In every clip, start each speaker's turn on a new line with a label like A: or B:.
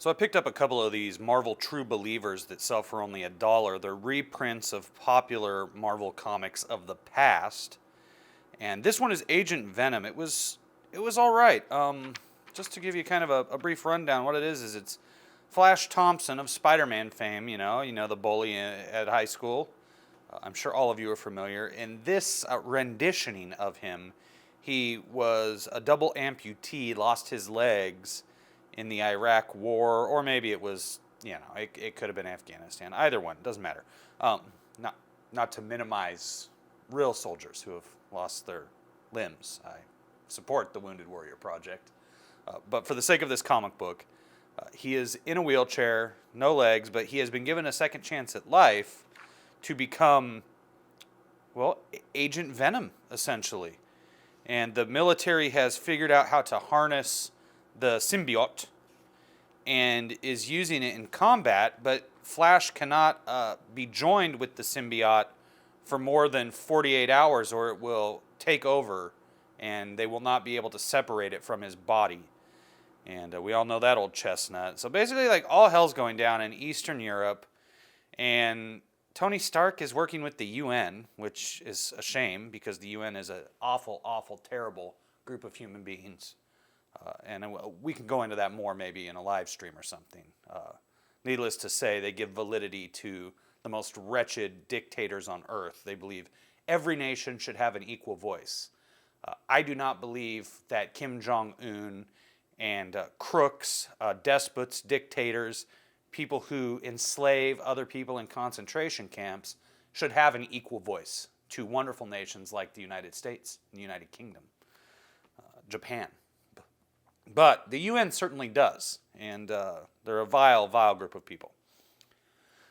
A: So I picked up a couple of these Marvel True Believers that sell for only $1. They're reprints of popular Marvel comics of the past. And this one is Agent Venom. It was all right. Just to give you kind of a brief rundown, what it is it's Flash Thompson of Spider-Man fame, the bully at high school. I'm sure all of you are familiar. In this renditioning of him, he was a double amputee, lost his legs in the Iraq War, or maybe it was, it could have been Afghanistan. Either one, doesn't matter. Not to minimize real soldiers who have lost their limbs. I support the Wounded Warrior Project. But for the sake of this comic book, he is in a wheelchair, no legs, but he has been given a second chance at life to become, Agent Venom, essentially. And the military has figured out how to harness the symbiote and is using it in combat, but Flash cannot be joined with the symbiote for more than 48 hours or it will take over and they will not be able to separate it from his body. And we all know that old chestnut. So basically, all hell's going down in Eastern Europe, and Tony Stark is working with the UN, which is a shame because the UN is an awful, awful, terrible group of human beings. And we can go into that more maybe in a live stream or something. Needless to say, they give validity to the most wretched dictators on earth. They believe every nation should have an equal voice. I do not believe that Kim Jong-un and crooks, despots, dictators, people who enslave other people in concentration camps should have an equal voice to wonderful nations like the United States, the United Kingdom, Japan. But the UN certainly does, and they're a vile, vile group of people.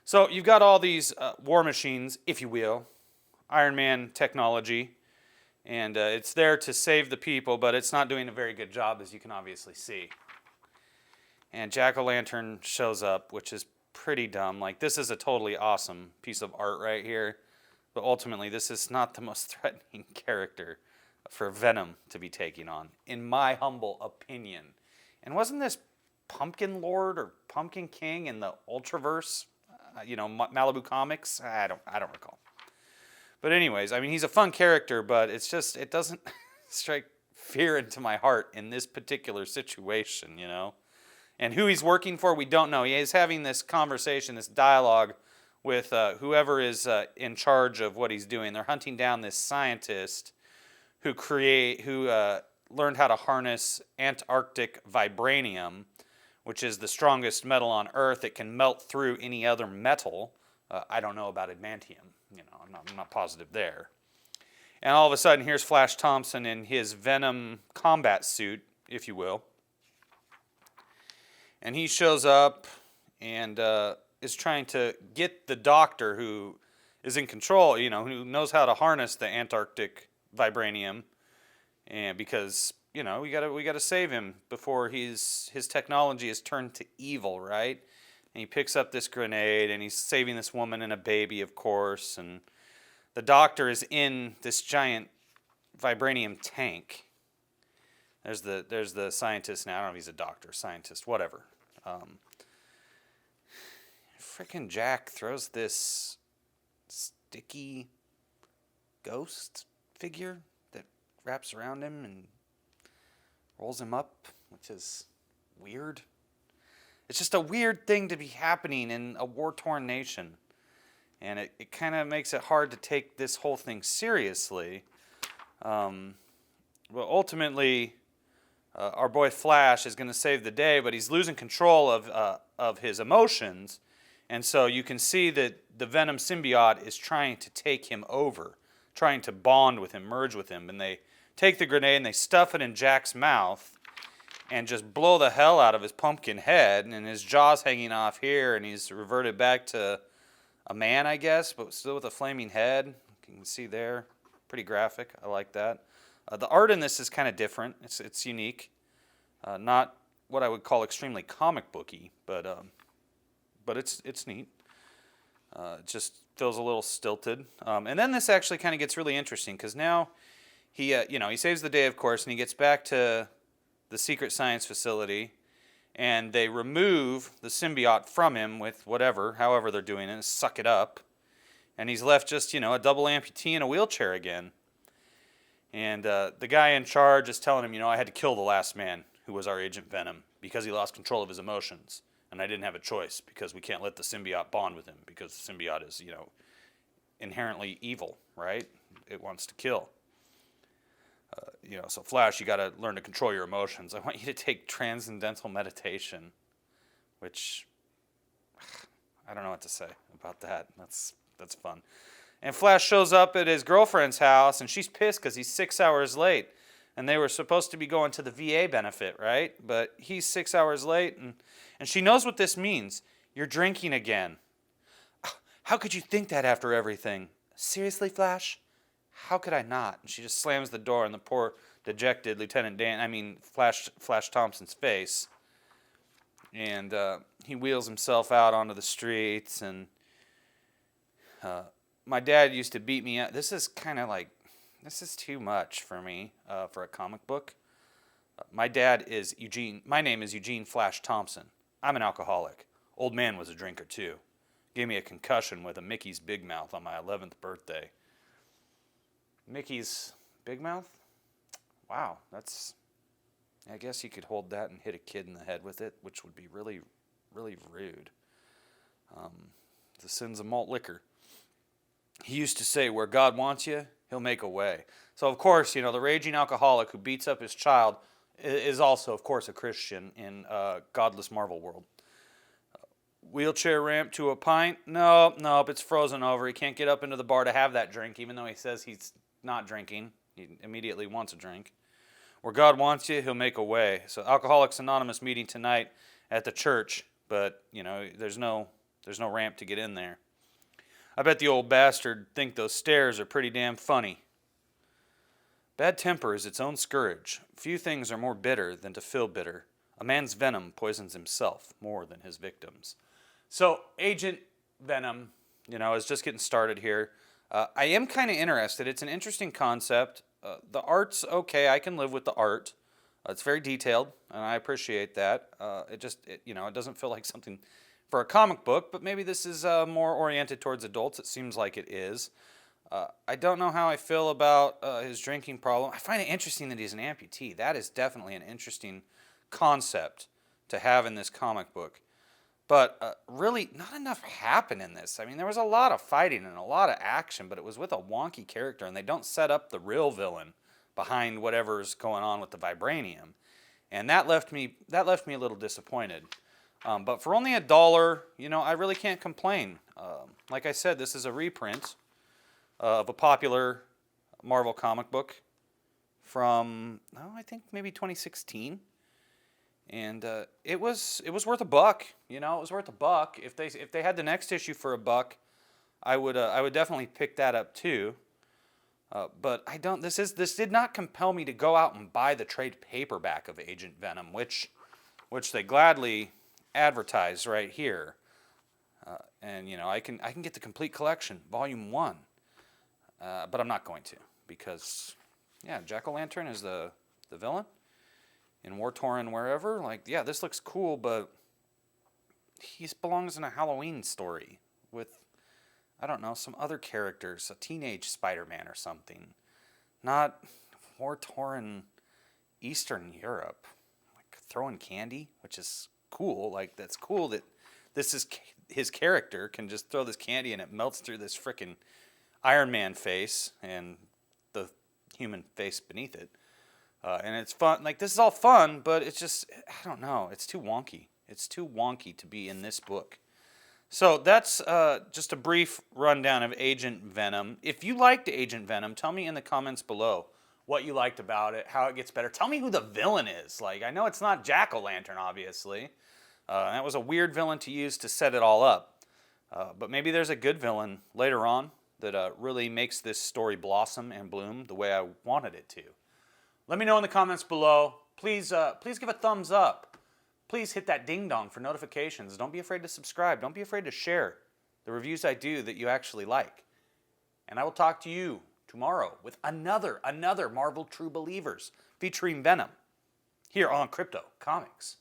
A: So you've got all these war machines, if you will, Iron Man technology, and it's there to save the people, but it's not doing a very good job, as you can obviously see. And Jack-o'-lantern shows up, which is pretty dumb. This is a totally awesome piece of art right here, but ultimately this is not the most threatening character for Venom to be taking on, in my humble opinion. And wasn't this Pumpkin Lord or Pumpkin King in the Ultraverse, Malibu Comics? I don't recall. But anyways, he's a fun character, but it doesn't strike fear into my heart in this particular situation, And who he's working for, we don't know. He is having this conversation, this dialogue with whoever is in charge of what he's doing. They're hunting down this scientist who learned how to harness Antarctic vibranium, which is the strongest metal on Earth. It can melt through any other metal. I don't know about adamantium. I'm not positive there. And all of a sudden, here's Flash Thompson in his Venom combat suit, if you will. And he shows up and is trying to get the doctor who is in control, who knows how to harness the Antarctic vibranium, and because we got to save him before his technology is turned to evil, right? And he picks up this grenade and he's saving this woman and a baby, of course, and the doctor is in this giant vibranium tank. There's the scientist now. I don't know if he's a doctor, scientist, whatever. Frickin' Jack throws this sticky ghost figure that wraps around him and rolls him up, which is weird. It's just a weird thing to be happening in a war-torn nation. And it kind of makes it hard to take this whole thing seriously. Well, ultimately, our boy Flash is going to save the day, but he's losing control of his emotions. And so you can see that the Venom symbiote is trying to take him over, trying to bond with him, merge with him. And they take the grenade and they stuff it in Jack's mouth and just blow the hell out of his pumpkin head. And his jaw's hanging off here, and he's reverted back to a man, I guess, but still with a flaming head. You can see there. Pretty graphic. I like that. The art in this is kind of different. It's unique. Not what I would call extremely comic booky, but it's neat. It just feels a little stilted. And then this actually kind of gets really interesting because now he saves the day, of course, and he gets back to the secret science facility, and they remove the symbiote from him with however they're doing it, suck it up, and he's left just, a double amputee in a wheelchair again. And the guy in charge is telling him, I had to kill the last man who was our Agent Venom because he lost control of his emotions. And I didn't have a choice because we can't let the symbiote bond with him because the symbiote is, inherently evil, right? It wants to kill. So Flash, you got to learn to control your emotions. I want you to take transcendental meditation, which I don't know what to say about that. That's fun. And Flash shows up at his girlfriend's house, and she's pissed because he's 6 hours late. And they were supposed to be going to the VA benefit, right? But he's 6 hours late, and she knows what this means. You're drinking again. How could you think that after everything? Seriously, Flash? How could I not? And she just slams the door in the poor, dejected Flash Thompson's face. And he wheels himself out onto the streets, and my dad used to beat me up. This is too much for me for a comic book. My name is Eugene Flash Thompson. I'm an alcoholic. Old man was a drinker too. Gave me a concussion with a Mickey's Big Mouth on my 11th birthday. Mickey's Big Mouth? Wow, I guess you could hold that and hit a kid in the head with it, which would be really, really rude. The sins of malt liquor. He used to say, where God wants you, he'll make a way. So, of course, the raging alcoholic who beats up his child is also, of course, a Christian in godless Marvel world. Wheelchair ramp to a pint? Nope, it's frozen over. He can't get up into the bar to have that drink, even though he says he's not drinking. He immediately wants a drink. Where God wants you, he'll make a way. So, Alcoholics Anonymous meeting tonight at the church, but, there's no ramp to get in there. I bet the old bastard think those stairs are pretty damn funny. Bad temper is its own scourge. Few things are more bitter than to feel bitter. A man's venom poisons himself more than his victims. So, Agent Venom, is just getting started here. I am kind of interested. It's an interesting concept. The art's okay. I can live with the art. It's very detailed, and I appreciate that. It doesn't feel like something for a comic book, but maybe this is more oriented towards adults. It seems like it is. I don't know how I feel about his drinking problem. I find it interesting that he's an amputee. That is definitely an interesting concept to have in this comic book. But really, not enough happened in this. I mean, there was a lot of fighting and a lot of action, but it was with a wonky character, and they don't set up the real villain behind whatever's going on with the vibranium. And that left me a little disappointed. But for only $1, I really can't complain. Like I said, this is a reprint of a popular Marvel comic book from, I think maybe 2016. And it was worth $1. It was worth $1. If they had the next issue for $1, I would definitely pick that up too. But I don't. This did not compel me to go out and buy the trade paperback of Agent Venom, which they gladly advertise right here. And I can get the complete collection, Volume 1. But I'm not going to because, Jack-o'-lantern is the villain in War-Torn wherever. This looks cool, but he belongs in a Halloween story with, I don't know, some other characters, a teenage Spider-Man or something. Not War-Torn Eastern Europe. Throwing candy, which is cool. That's cool that this is his character can just throw this candy and it melts through this frickin' Iron Man face and the human face beneath it. And it's fun. This is all fun, but it's just, I don't know. It's too wonky. It's too wonky to be in this book. So that's just a brief rundown of Agent Venom. If you liked Agent Venom, tell me in the comments below what you liked about it, how it gets better. Tell me who the villain is. I know it's not Jack-o'-lantern, obviously. That was a weird villain to use to set it all up. But maybe there's a good villain later on that really makes this story blossom and bloom the way I wanted it to. Let me know in the comments below. Please give a thumbs up. Please hit that ding-dong for notifications. Don't be afraid to subscribe. Don't be afraid to share the reviews I do that you actually like. And I will talk to you tomorrow with another Marvel True Believers featuring Venom here on Crypto Comics.